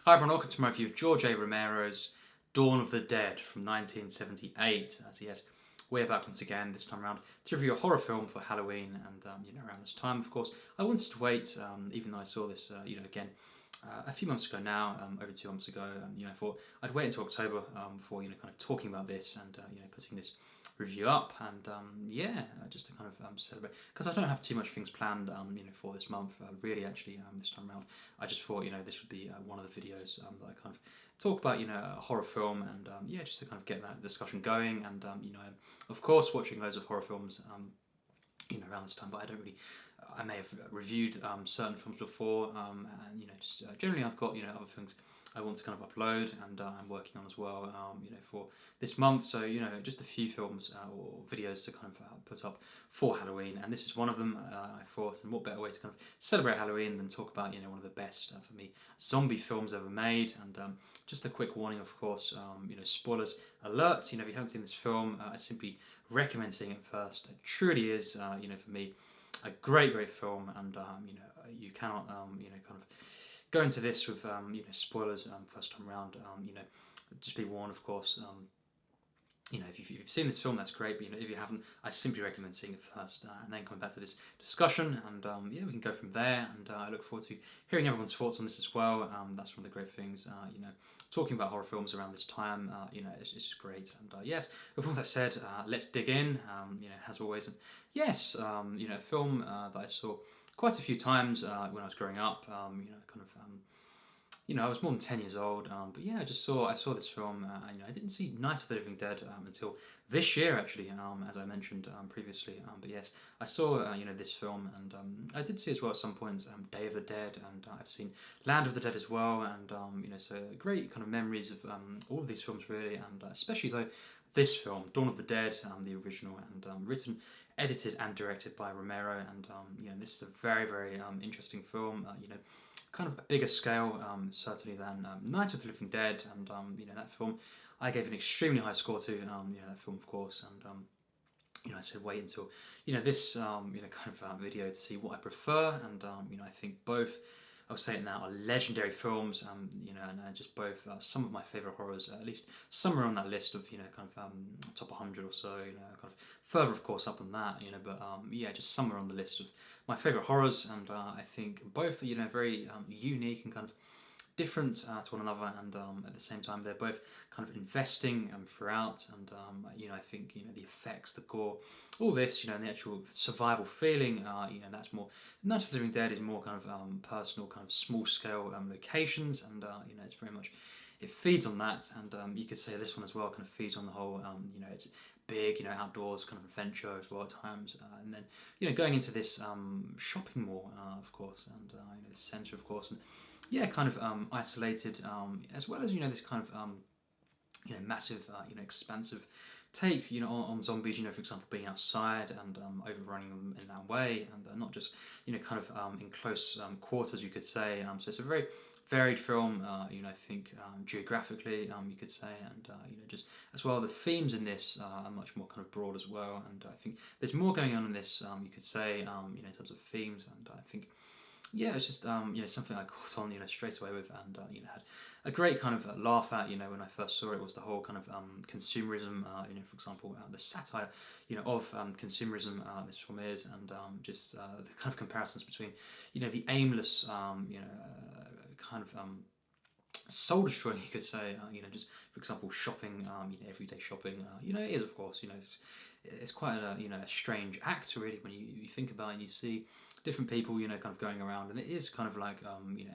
Hi everyone, welcome to my review of George A. Romero's Dawn of the Dead from 1978. So yes, we're back once again, this time around, to review a horror film for Halloween, and around this time, of course, I wanted to wait, even though I saw this, again, a few months ago now, over 2 months ago. I thought I'd wait until October before, kind of talking about this and, putting this review up, and just to kind of celebrate, because I don't have too much things planned for this month really, actually, this time around. I just thought this would be one of the videos that I kind of talk about a horror film, and just to kind of get that discussion going, and of course watching loads of horror films around this time, but I don't really, I may have reviewed certain films before, and just generally I've got other things I want to kind of upload, and I'm working on as well, for this month. So just a few films or videos to kind of put up for Halloween, and this is one of them. I thought, and what better way to kind of celebrate Halloween than talk about one of the best for me zombie films ever made. And just a quick warning, of course, spoilers alert. If you haven't seen this film, I simply recommend seeing it first. It truly is, for me, a great film, and you cannot kind of go into this with spoilers first time around. Just be warned, of course. If you've seen this film, that's great, but if you haven't, I simply recommend seeing it first, and then come back to this discussion, and we can go from there. And I look forward to hearing everyone's thoughts on this as well. That's one of the great things, talking about horror films around this time. It's just great. And yes, with all that said, let's dig in. As always, and yes, a film that I saw quite a few times when I was growing up. I was more than 10 years old, but yeah, I saw this film, and I didn't see Night of the Living Dead until this year, actually, as I mentioned previously. But yes, I saw this film, and I did see as well at some points Day of the Dead, and I've seen Land of the Dead as well, and so great kind of memories of all of these films really, and especially though this film, Dawn of the Dead, the original, and written, edited, and directed by Romero, and this is a very interesting film. Kind of a bigger scale, certainly, than Night of the Living Dead, and that film I gave an extremely high score to. That film, of course, and I said wait until this kind of video to see what I prefer, and I think both, I'll say it now, are legendary films, and just both some of my favourite horrors, at least somewhere on that list of kind of top 100 or so, kind of further of course up on that, but just somewhere on the list of my favourite horrors. And I think both are very unique and kind of different to one another, and at the same time they're both kind of investing throughout, and I think the effects, the gore, all this, and the actual survival feeling, that's more, Night of the Living Dead is more kind of personal, kind of small scale locations, and it's very much, it feeds on that, and you could say this one as well kind of feeds on the whole, it's big, outdoors kind of adventure as well at times, and then going into this shopping mall, of course, and the centre, of course, and kind of isolated, as well as this kind of massive, expansive take on zombies, for example, being outside and overrunning them in that way, and not just kind of in close quarters, you could say. So it's a very varied film, I think, geographically, you could say, and just as well the themes in this are much more kind of broad as well, and I think there's more going on in this, you could say, in terms of themes, and I think it's just something I caught on straight away with, and had a great kind of laugh at when I first saw it. Was the whole kind of consumerism, for example, the satire of consumerism this film is, and just the kind of comparisons between the aimless kind of soul destroying, you could say, just for example shopping, everyday shopping, it is, of course, it's quite a a strange act really when you think about it, and you see different people kind of going around, and it is kind of like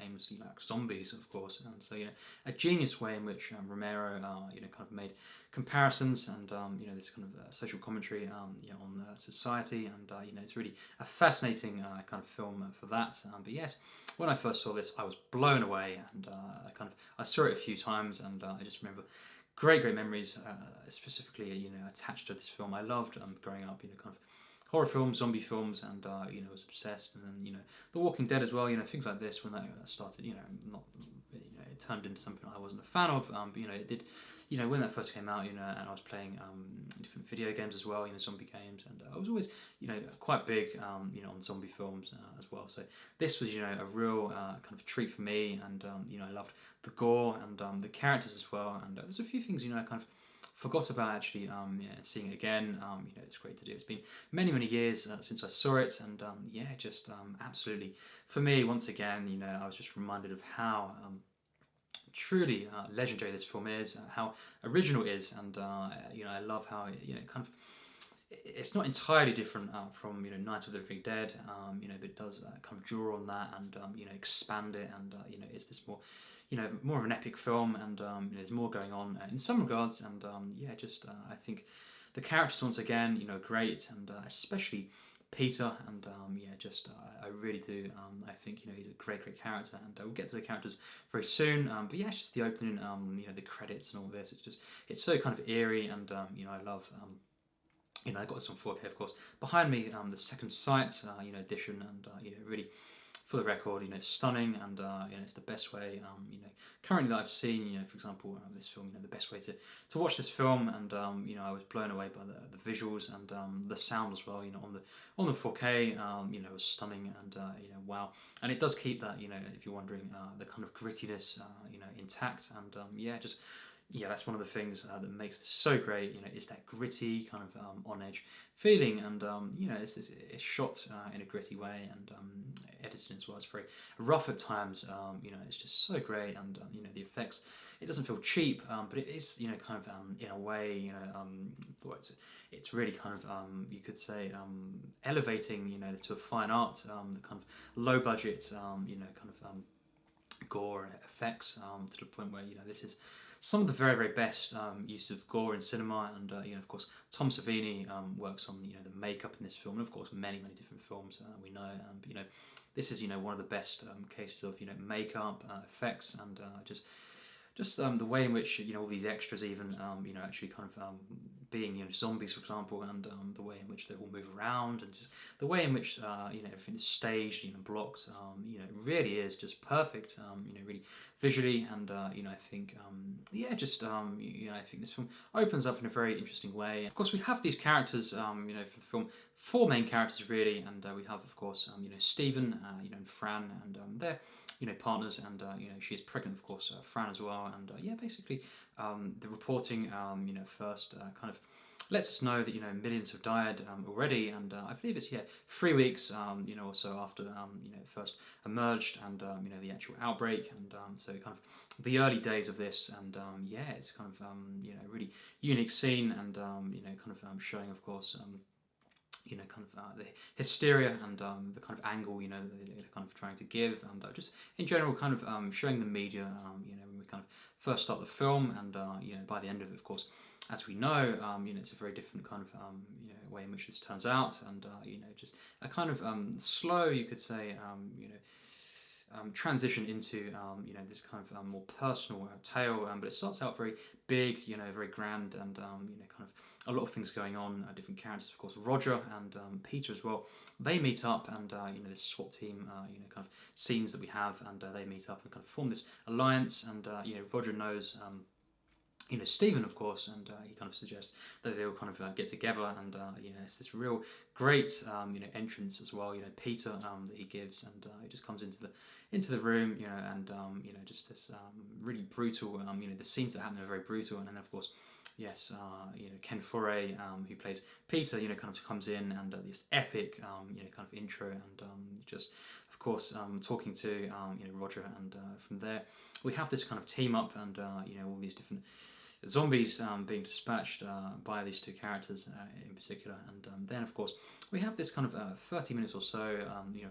aimlessly like zombies, of course. And so a genius way in which Romero kind of made comparisons, and this kind of social commentary on society, and it's really a fascinating kind of film for that. But yes, when I first saw this, I was blown away, and I saw it a few times, and I just remember great memories, specifically attached to this film. I loved growing up, kind of horror films, zombie films, and was obsessed. And then The Walking Dead as well, things like this when that started, not it turned into something I wasn't a fan of, but it did when that first came out, and I was playing different video games as well, zombie games, and I was always, quite big, on zombie films as well. So this was, a real kind of treat for me, and I loved the gore and the characters as well. And there's a few things, I kind of forgot about actually, seeing it again. It's great to do. It's been many, many years since I saw it, and just absolutely, for me, once again, I was just reminded of how truly legendary this film is, how original it is, and I love how kind of it's not entirely different from Night of the Living Dead, but it does kind of draw on that and expand it, and it's this more more of an epic film, and there's more going on in some regards, and I think the characters once again great, and especially Peter, and I really do. I think he's a great character, and we'll get to the characters very soon. But it's just the opening, the credits and all this. It's so kind of eerie, and I love. I got this on 4K, of course. Behind me, the Second Sight, edition, and really, for the record, it's stunning, and it's the best way, currently that I've seen, for example, this film, the best way to watch this film, and I was blown away by the visuals and the sound as well, on the 4K, it was stunning, and wow, and it does keep that, if you're wondering, the kind of grittiness, intact, and that's one of the things that makes this so great. Is that gritty kind of on edge feeling, and it's shot in a gritty way, and edited as well. It's very rough at times. It's just so great, and the effects. It doesn't feel cheap, but it is kind of in a way it's really kind of you could say elevating to a fine art. The kind of low budget kind of gore effects to the point where this is some of the very, very best use of gore in cinema, and of course Tom Savini works on the makeup in this film, and of course many different films we know, but this is one of the best cases of makeup effects, and just the way in which all these extras even actually kind of being zombies, for example, and the way in which they all move around, and just the way in which everything is staged, blocked, it really is just perfect, really visually, and I think I think this film opens up in a very interesting way. Of course, we have these characters, for the film, 4 main characters really, and we have, of course, Stephen, and Fran, and they're partners, and she's pregnant, of course, Fran as well, and basically the reporting first kind of lets us know that millions have died already, and I believe it's 3 weeks or so after it first emerged, and the actual outbreak, and so kind of the early days of this, and it's kind of a really unique scene, and kind of showing, of course, kind of the hysteria, and the kind of angle, they're kind of trying to give, and just in general kind of showing the media, when we kind of first start the film, and by the end of it, of course, as we know, it's a very different kind of way in which this turns out, and just a kind of slow, you could say, transition into this kind of more personal tale, but it starts out very big, very grand, and kind of a lot of things going on, different characters, of course, Roger and Peter as well. They meet up, and this SWAT team, kind of scenes that we have, and they meet up and kind of form this alliance, and Roger knows Stephen, of course, and he kind of suggests that they all kind of get together, and it's this real great entrance as well, Peter that he gives, and he just comes into the room, and just this really brutal, the scenes that happen are very brutal, and then of course, yes, Ken Foree, who plays Peter, kind of comes in, and this epic, kind of intro, and just, of course, talking to Roger, and from there we have this kind of team up, and all these different zombies being dispatched by these 2 characters in particular, and then of course we have this kind of 30 minutes or so,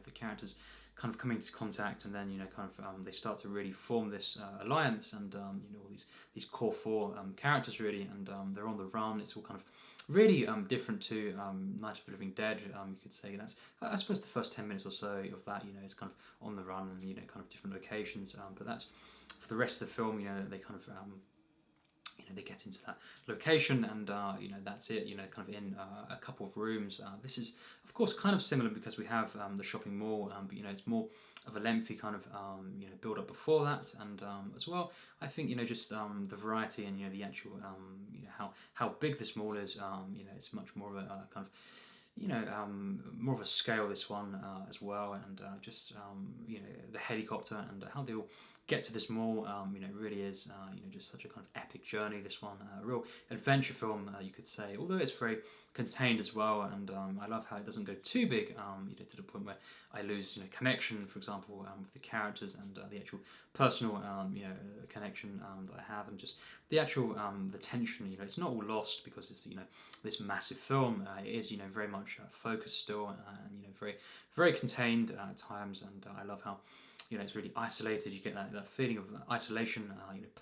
the characters kind of coming into contact, and then kind of they start to really form this alliance, and all these core 4 characters really, and they're on the run. It's all kind of really different to Night of the Living Dead. You could say that's, I suppose, the first 10 minutes or so of that is kind of on the run, and kind of different locations, but that's for the rest of the film. They kind of they get into that location, and that's it. Kind of in a couple of rooms. This is, of course, kind of similar because we have the shopping mall, but it's more of a lengthy kind of build up before that, and as well, I think just the variety and the actual how big this mall is. It's much more of a kind of more of a scale, this one as well, and just the helicopter and how they all get to this mall. Really is just such a kind of epic journey. This one, a real adventure film, you could say. Although it's very contained as well, and I love how it doesn't go too big, to the point where I lose connection, for example, with the characters and the actual personal connection that I have, and just the actual the tension. It's not all lost because it's this massive film. It is very much focused still, and very very contained at times, and I love how it's really isolated. You get that feeling of isolation,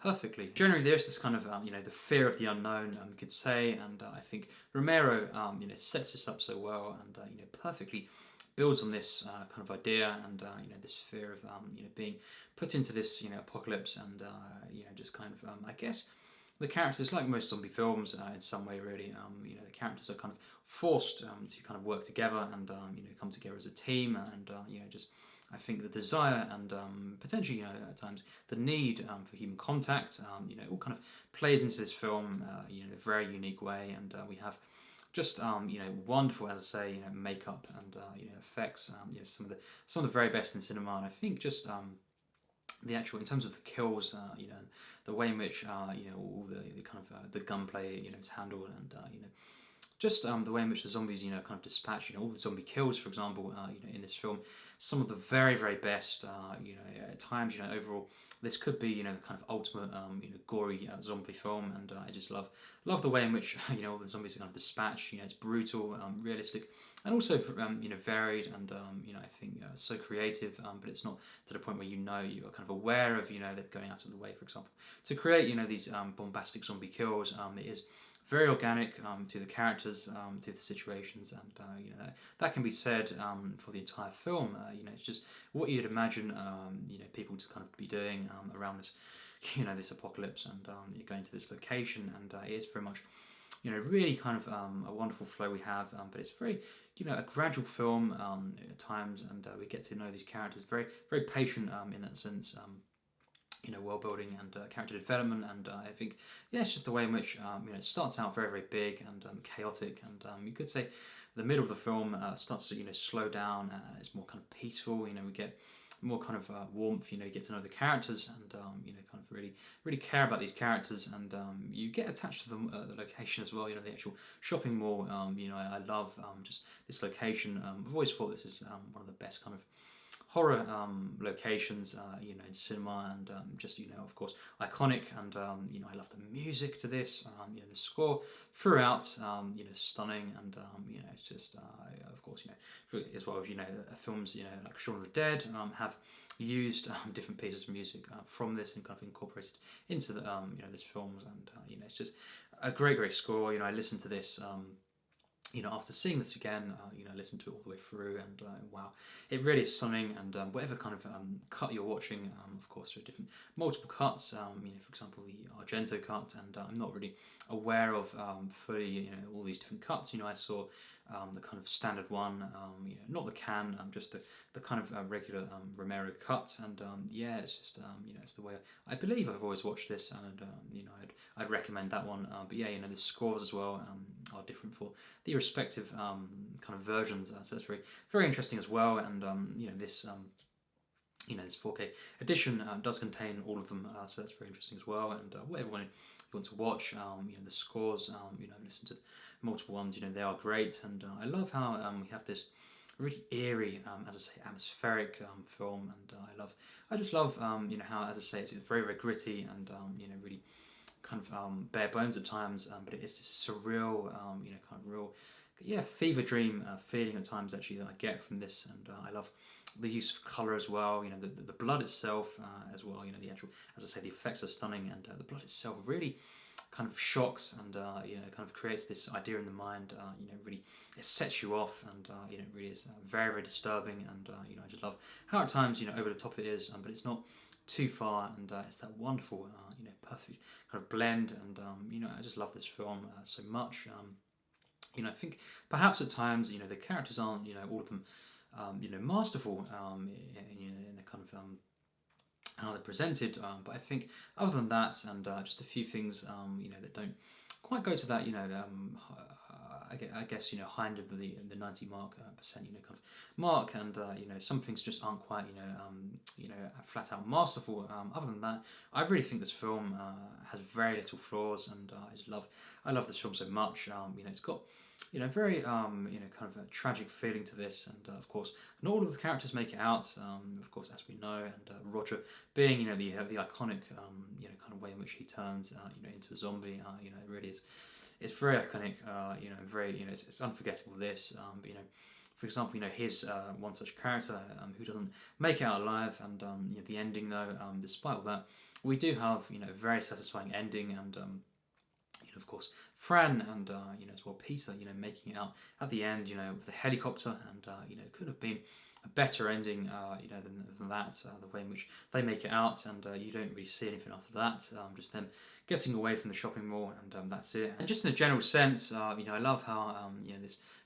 perfectly. Generally, there's this kind of, the fear of the unknown, you could say, and I think Romero, sets this up so well, and perfectly builds on this kind of idea, and this fear of being put into this apocalypse, and just kind of I guess the characters, like most zombie films, in some way, really, the characters are kind of forced to kind of work together and come together as a team, and just I think the desire and potentially at times the need for human contact, all kind of plays into this film in a very unique way, and we have just wonderful, as I say, makeup and effects. Yes, some of the very best in cinema, and I think just the actual, in terms of the kills, the way in which all the kind of the gunplay is handled, and just the way in which the zombies kind of dispatch, all the zombie kills, for example, in this film, some of the very very best. At times, overall, this could be the kind of ultimate gory zombie film, and I just love the way in which all the zombies are kind of dispatched. It's brutal, realistic, and also varied, and I think so creative. But it's not to the point where you are kind of aware of they're going out of the way, for example, to create these bombastic zombie kills. It is very organic to the characters, to the situations, and that can be said for the entire film. It's just what you'd imagine people to kind of be doing around this this apocalypse, and going to this location, and it is very much really kind of a wonderful flow we have, but it's very a gradual film at times, and we get to know these characters very very patient in that sense. World building and character development, and I think it's just the way in which it starts out very very big and chaotic, and you could say the middle of the film starts to slow down. It's more kind of peaceful. We get more kind of warmth. You get to know the characters, and kind of really care about these characters, and you get attached to the location as well. The actual shopping mall. I love just this location. I've always thought this is one of the best kind of horror locations in cinema, and just of course iconic, and I love the music to this, the score throughout, stunning, and it's just of course as well as films like Shaun of the Dead have used different pieces of music from this and kind of incorporated into the this films, and it's just a great score. I listened to this after seeing this again, listen to it all the way through, and wow, it really is stunning. And whatever kind of cut you're watching, of course, there are multiple cuts. For example, the Argento cut, and I'm not really aware of fully, all these different cuts. I saw the kind of standard one, not the can, just the kind of regular Romero cut, and it's just it's the way I believe I've always watched this, and I'd recommend that one. But the scores as well are different for the respective kind of versions, so that's very very interesting as well. And this this 4K edition does contain all of them, so that's very interesting as well. And whatever one you want to watch, the scores, listen to multiple ones, they are great, and I love how we have this really eerie, as I say, atmospheric film, and I just love how, as I say, it's very very gritty, and really kind of bare bones at times, but it is this surreal, kind of real, fever dream feeling at times actually that I get from this, and I love the use of colour as well. The blood itself as well. The actual, as I say, the effects are stunning, and the blood itself really kind of shocks, and kind of creates this idea in the mind. Really it sets you off, and it really is very very disturbing, and I just love how at times over the top it is, but it's not too far, and it's that wonderful, perfect kind of blend, and I just love this film so much. I think perhaps at times, the characters aren't, all of them, masterful, in the kind of how they're presented. But I think other than that, and just a few things, that don't quite go to that, I guess high end of the 90 percent, kind of mark, and some things just aren't quite, flat out masterful. Other than that, I really think this film has very little flaws, and I love this film so much. It's got very kind of a tragic feeling to this, and of course not all of the characters make it out, of course, as we know, and Roger being the iconic kind of way in which he turns into a zombie, it really is, it's very iconic, very, it's unforgettable, this, but for example, his one such character who doesn't make it out alive, and the ending, though, despite all that, we do have a very satisfying ending, and of course, Fran, and as well Peter, making it out at the end, with the helicopter, and it could have been a better ending, than that. The way in which they make it out, and you don't really see anything after that. Just them getting away from the shopping mall, and that's it. And just in a general sense, I love how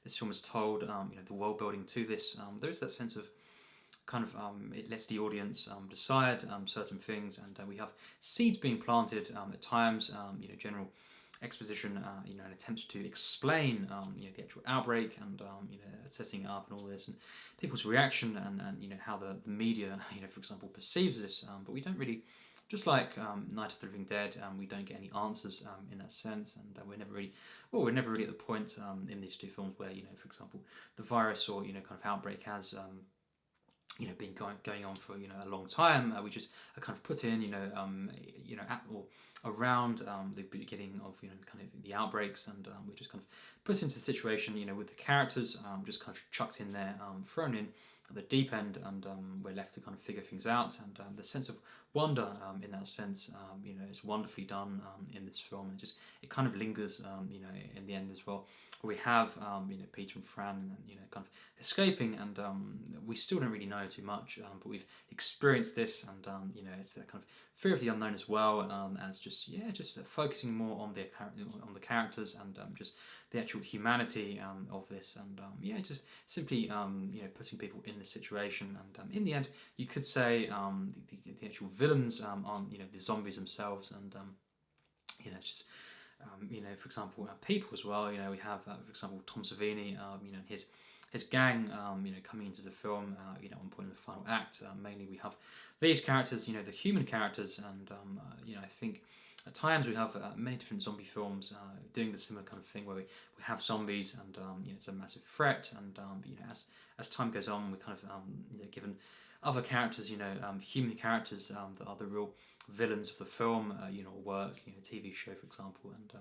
this film is told. The world building to this. There is that sense of kind of it lets the audience decide certain things, and we have seeds being planted at times. General exposition, and attempts to explain, the actual outbreak, and setting it up, and all this, and people's reaction, and how the media, for example, perceives this. But we don't really, just like Night of the Living Dead, we don't get any answers in that sense, and we're never really at the point in these two films where, for example, the virus, or kind of outbreak has been going on for a long time. We just are kind of put in at or around the beginning of kind of the outbreaks, and we're just kind of put into the situation with the characters just kind of chucked in there, thrown in at the deep end, and we're left to kind of figure things out. And the sense of wonder in that sense, is wonderfully done in this film, and it kind of lingers in the end as well. We have Peter and Fran, and kind of escaping, and we still don't really know too much, but we've experienced this, and it's that kind of fear of the unknown as well, as just focusing more on the characters, and just the actual humanity of this, and just simply putting people in this situation, and in the end you could say the actual villains aren't the zombies themselves, and just for example, people as well. We have, for example, Tom Savini, and his gang, coming into the film, at one point in the final act. Mainly, we have these characters, the human characters, and I think at times we have many different zombie films doing the similar kind of thing, where we have zombies, and it's a massive threat, and as time goes on, we're kind of given other characters, human characters that are the real villains of the film, work, TV show, for example, and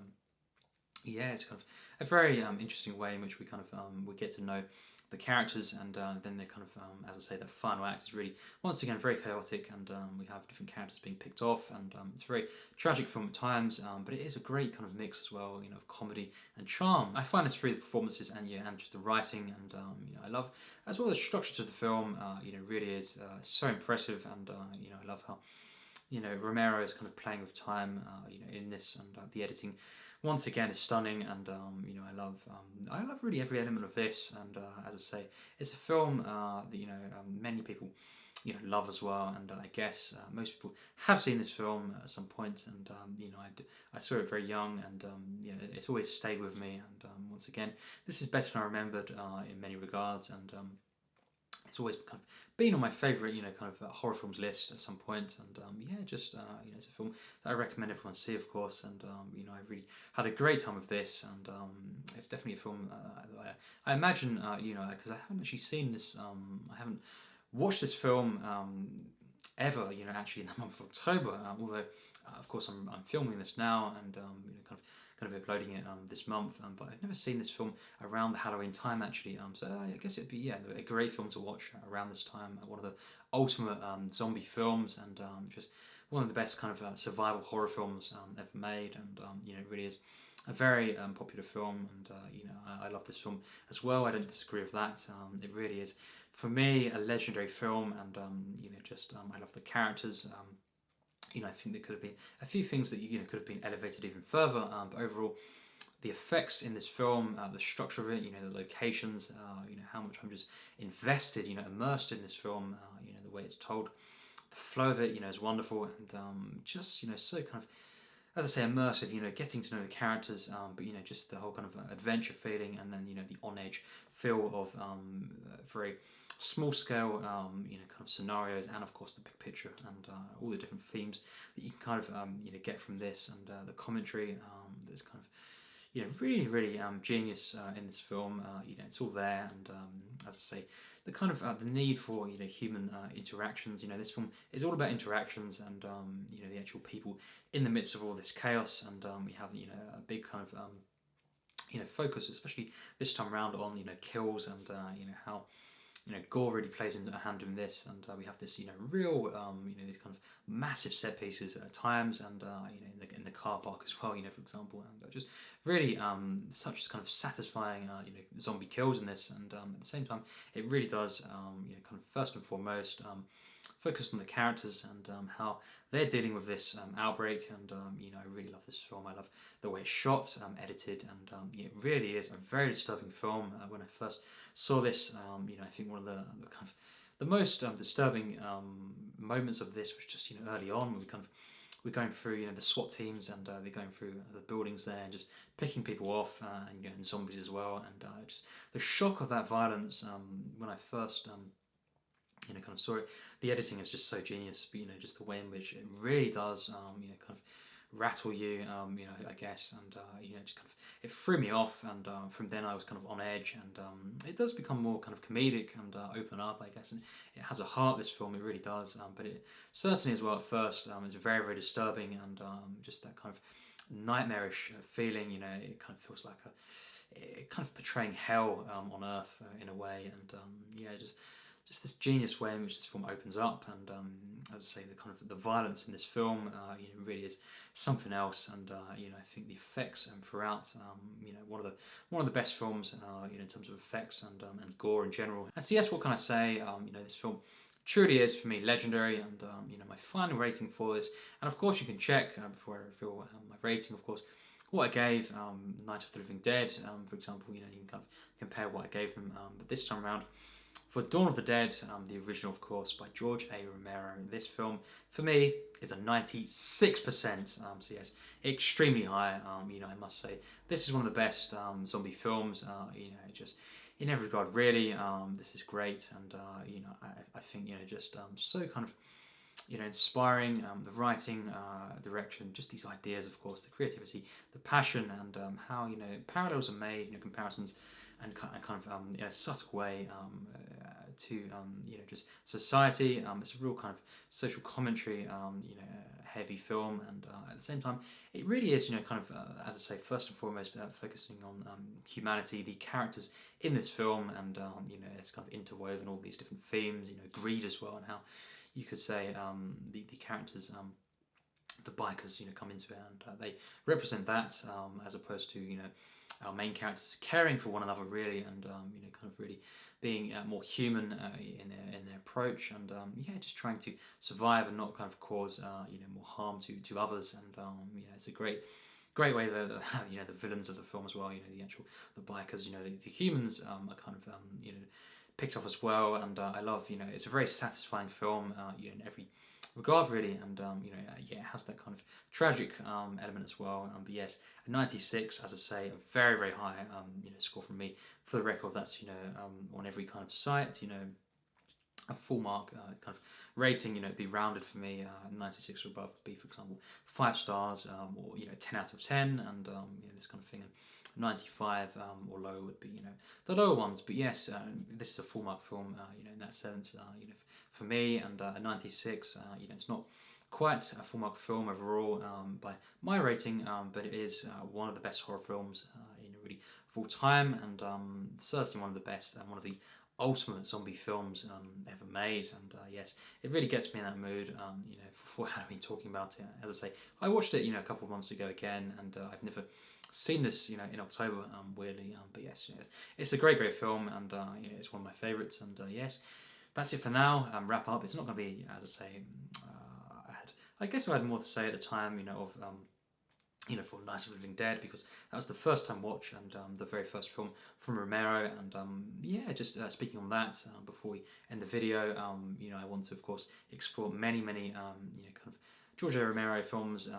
it's kind of a very interesting way in which we kind of we get to know the characters, and then they're kind of, as I say, the final act is really, once again, very chaotic, and we have different characters being picked off, and it's a very tragic film at times, but it is a great kind of mix as well, of comedy and charm. I find this through the performances, and just the writing, and I love, as well, the structure to the film, really is so impressive, and I love how Romero is kind of playing with time, in this, and the editing once again is stunning, and I love really every element of this, and as I say, it's a film that many people love as well, and I guess most people have seen this film at some point, and I saw it very young, and it's always stayed with me, and once again, this is better than I remembered in many regards, and it's always kind of been on my favourite, kind of horror films list at some point, and it's a film that I recommend everyone see, of course, and I really had a great time with this, and it's definitely a film that I imagine, because I haven't actually seen this, I haven't watched this film ever, actually in the month of October, although of course I'm filming this now, and kind of uploading it this month, but I've never seen this film around the Halloween time, actually, so I guess it'd be a great film to watch around this time, one of the ultimate zombie films, and just one of the best kind of survival horror films ever made, and it really is a very popular film, and you know, I love this film as well. I don't disagree with that. It really is, for me, a legendary film, and you know, just I love the characters. You know, I think there could have been a few things that you know could have been elevated even further, but overall, the effects in this film, the structure of it, you know, the locations, you know, how much I'm just invested, you know, immersed in this film, you know, the way it's told, the flow of it, you know, is wonderful, and just, you know, so kind of, as I say, immersive, you know, getting to know the characters, but, you know, just the whole kind of adventure feeling, and then, you know, the on-edge feel of very small scale, you know, kind of scenarios, and of course the big picture, and all the different themes that you can kind of, you know, get from this, and the commentary, that's kind of, you know, really, really genius in this film. You know, it's all there, and as I say, the kind of the need for, you know, human interactions. You know, this film is all about interactions, and you know, the actual people in the midst of all this chaos, and we have, you know, a big kind of you know, focus, especially this time around, on, you know, kills, and you know, how, you know, gore really plays a hand in this, and we have this, you know, real, you know, these kind of massive set pieces at times, and you know, in the car park as well, you know, for example, and just really such kind of satisfying, you know, zombie kills in this, and at the same time, it really does, you know, kind of first and foremost, focus on the characters, and how they're dealing with this outbreak, and you know, I really love this film. I love the way it's shot, edited, and it really is a very disturbing film. When I first saw this, you know, I think one of the kind of the most disturbing moments of this was just, you know, early on, when we're going through, you know, the SWAT teams, and they're going through the buildings there, and just picking people off, and, you know, and zombies as well, and just the shock of that violence when I first you know, kind of saw it. The editing is just so genius, but, you know, just the way in which it really does, you know, kind of rattle you, you know, I guess, and you know, just kind of, it threw me off, and from then I was kind of on edge, and it does become more kind of comedic, and open up, I guess, and it has a heart, this film, it really does, but it certainly as well at first is very, very disturbing, and just that kind of nightmarish feeling, you know, it kind of feels like it kind of portraying hell on earth in a way, and yeah, just this genius way in which this film opens up, and as I say, the kind of the violence in this film, you know, really is something else, and you know, I think the effects throughout, you know, one of the best films, you know, in terms of effects, and gore in general. And so yes, what can I say? You know, this film truly is for me legendary, and you know, my final rating for this, and of course you can check before I reveal my rating, of course, what I gave Night of the Living Dead, for example. You know, you can kind of compare what I gave them, but this time around, for Dawn of the Dead, the original, of course, by George A. Romero, this film, for me, is a 96%. So yes, extremely high. You know, I must say, this is one of the best zombie films. You know, just in every regard, really. This is great, and you know, I think, you know, just so kind of, you know, inspiring. The writing, direction, just these ideas, of course, the creativity, the passion, and how, you know, parallels are made, you know, comparisons, and kind of in a subtle way to you know, just society. It's a real kind of social commentary, you know, heavy film, and at the same time, it really is, you know, kind of as I say, first and foremost, focusing on humanity, the characters in this film, and you know, it's kind of interwoven all these different themes, you know, greed as well, and how you could say the characters. The bikers, you know, come into it, and they represent that, as opposed to, you know, our main characters caring for one another, really, and you know, kind of really being more human in their approach, and yeah, just trying to survive and not kind of cause you know, more harm to others, and yeah, it's a great way that you know, the villains of the film as well, you know, the bikers, you know, the humans are kind of you know, picked off as well, and I love, you know, it's a very satisfying film, you know, in every regard, really, and you know, yeah, it has that kind of tragic element as well, but yes, a 96, as I say, a very, very high you know, score from me. For the record, that's, you know, on every kind of site, you know, a full mark kind of rating, you know, be rounded for me. 96 or above would be, for example, 5 stars, or, you know, 10 out of 10, and you know, this kind of thing. And 95 or lower would be, you know, the lower ones. But yes, this is a full mark film, you know, in that sense, you know, for me, and a 96, you know, it's not quite a full mark film overall by my rating, but it is one of the best horror films, you know, really of all time, and certainly one of the best, and one of the ultimate zombie films ever made. And yes, it really gets me in that mood, you know, for Halloween, talking about it. As I say, I watched it, you know, a couple of months ago again, and I've never seen this, in October, weirdly. But yes, it's a great film, and it's one of my favourites. And yes, that's it for now. Wrap up. It's not going to be, as I say, I guess I had more to say at the time, of for Night of the Living Dead, because that was the first time watch, and the very first film from Romero. And just speaking on that, before we end the video, I want to, of course, explore many kind of George A. Romero films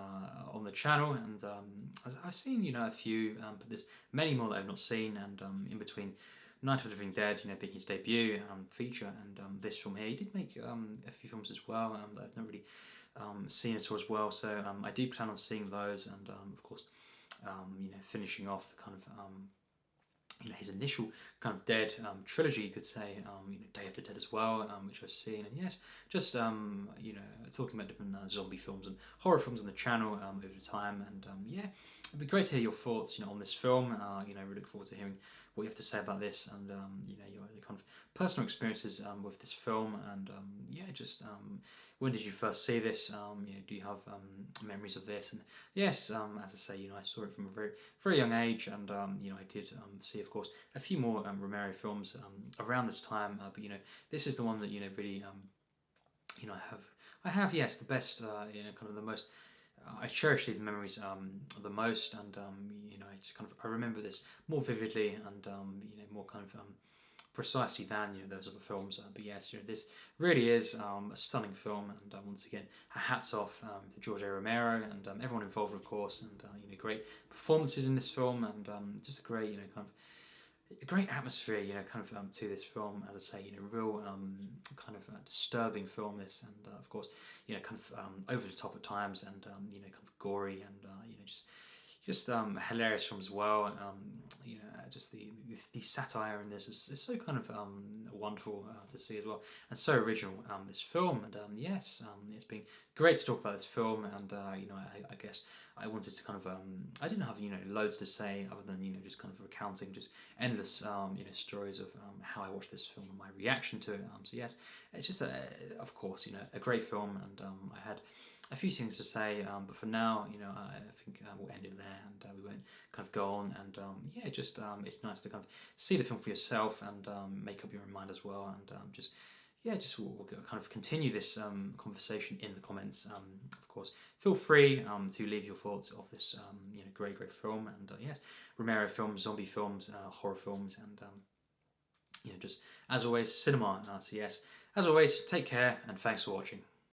on the channel, and I've seen a few, but there's many more that I've not seen. And in between Night of the Living Dead, being his debut feature, and this film here, he did make a few films as well that I've not really seen at all as well. So I do plan on seeing those, and of course, finishing off the kind of his initial kind of Dead trilogy, you could say, Day of the Dead as well, which I've seen. And yes, just talking about different zombie films and horror films on the channel over time. And it'd be great to hear your thoughts, on this film. Really look forward to hearing what you have to say about this, and your kind of personal experiences with this film. And when did you first see this? Do you have memories of this? And yes, as I say, I saw it from a very, very young age, and I did see, of course, a few more Romero films around this time. But this is the one that really I have, yes, the best, kind of the most. I cherish these memories the most, and I remember this more vividly, and more kind of precisely than those other films. But yes, this really is a stunning film, and once again, hats off to George A. Romero and everyone involved, of course, and great performances in this film, and just a great kind of a great atmosphere, to this film. As I say, real kind of disturbing film. This, and of course, kind of over the top at times, and kind of gory, and just hilarious film as well. Just the satire in this is so kind of wonderful to see as well, and so original, this film. And yes, it's been great to talk about this film. And I guess I wanted to kind of I didn't have loads to say other than just kind of recounting just endless stories of how I watched this film and my reaction to it. So yes, it's just of course a great film, and I had a few things to say, but for now, I think we'll end it there, and we won't kind of go on. And it's nice to kind of see the film for yourself, and make up your own mind as well. And we'll kind of continue this conversation in the comments. Of course, feel free to leave your thoughts of this great film. And yes, Romero films, zombie films, horror films, and just as always, cinema. So yes, as always, take care, and thanks for watching.